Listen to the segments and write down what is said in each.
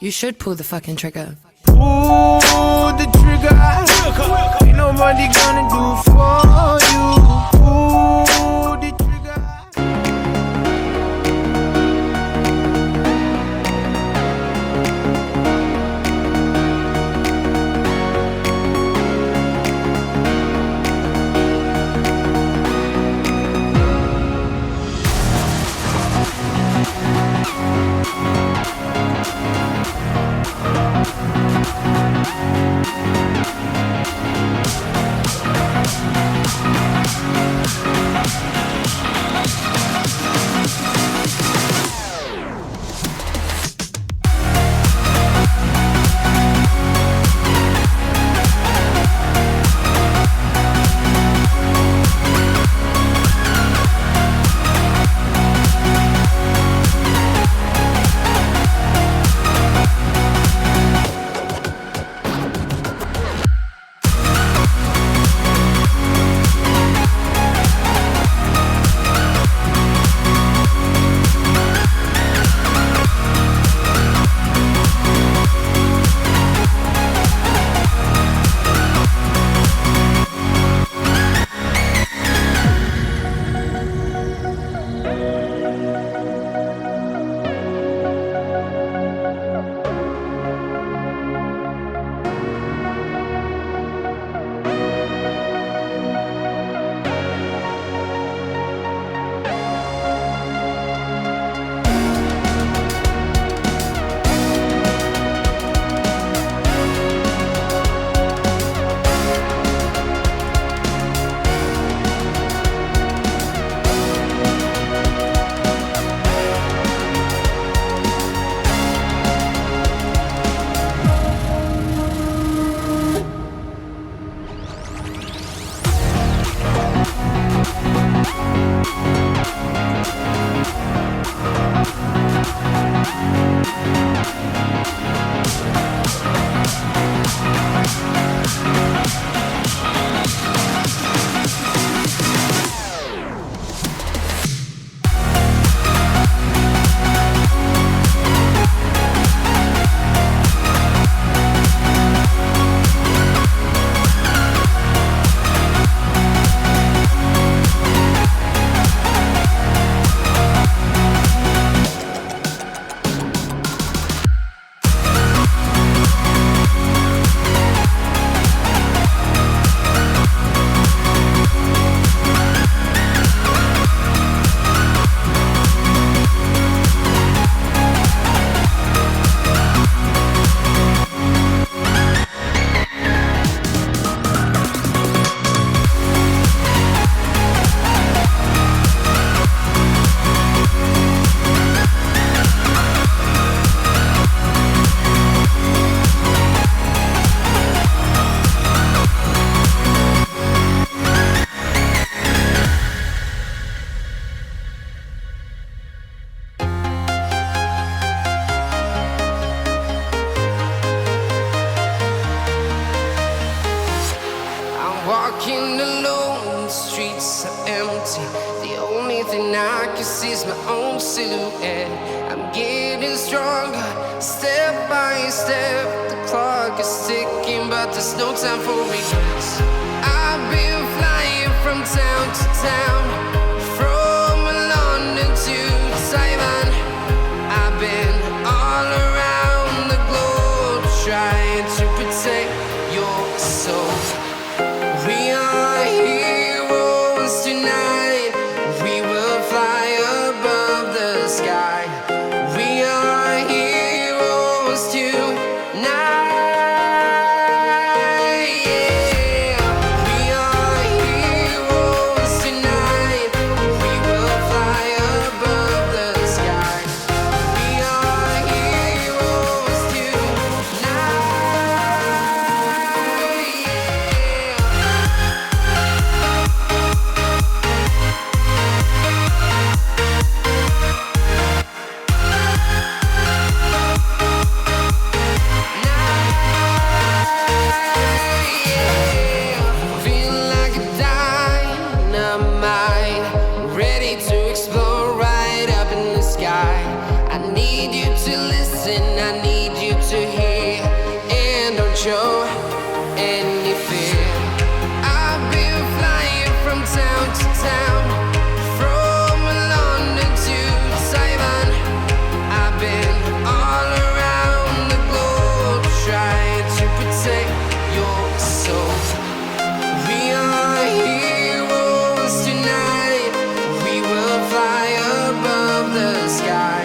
You should pull the fucking trigger. Pull the trigger. Ain't nobody gonna do for you. Pull the trigger. Walking alone, the streets are empty. The only thing I can see is my own silhouette. I'm getting stronger, step by step. The clock is ticking, but there's no time for regrets. I've been flying from town to town, from London to Taiwan. I've been all around the globe, trying to protect your soul. We are heroes tonight. We will fly above the sky. We are heroes tonight. Yeah. We are heroes tonight. We will fly above the sky. We are heroes tonight. show any fear. I've been flying from town to town, from London to Taiwan. I've been all around the globe trying to protect your soul. We are heroes tonight. We will fly above the sky.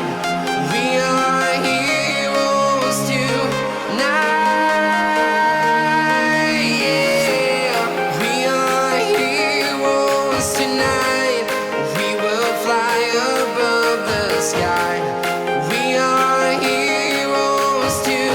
We are heroes tonight. Yeah. We are heroes tonight. We will fly above the sky. We are heroes tonight.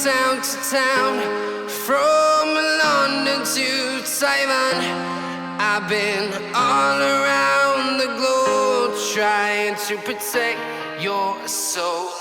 Town to town, from London to Taiwan. I've been all around the globe trying to protect your soul.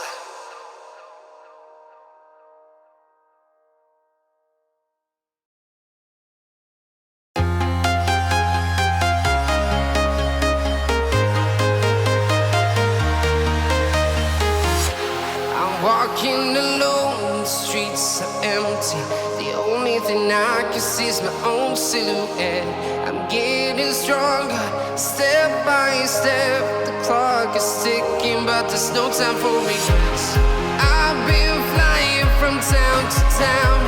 I'm walking alone, the streets are empty. The only thing I can see is my own silhouette. I'm getting stronger, step by step. The clock is ticking, but there's no time for regrets. I've been flying from town to town,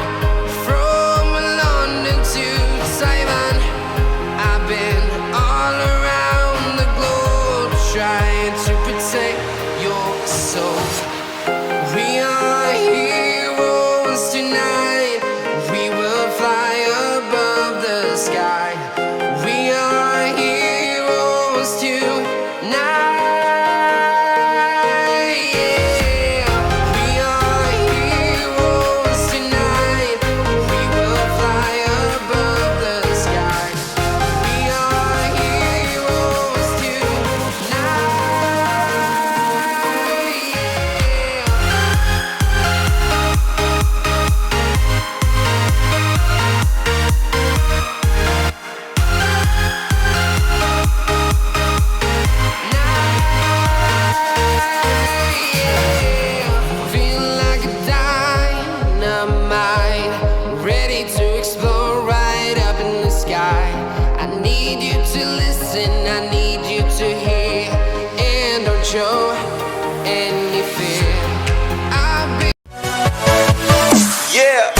from London to Taiwan. I've been all around the globe trying to protect your soul. We are heroes tonight. We will fly above the sky. We are heroes tonight. Yeah. We are heroes tonight. We will fly above the sky. We are heroes tonight. Feel like a dynamite, ready to explode right up in the sky. I need you to listen, I need you to hear, and don't show any fear. I've been Yeah.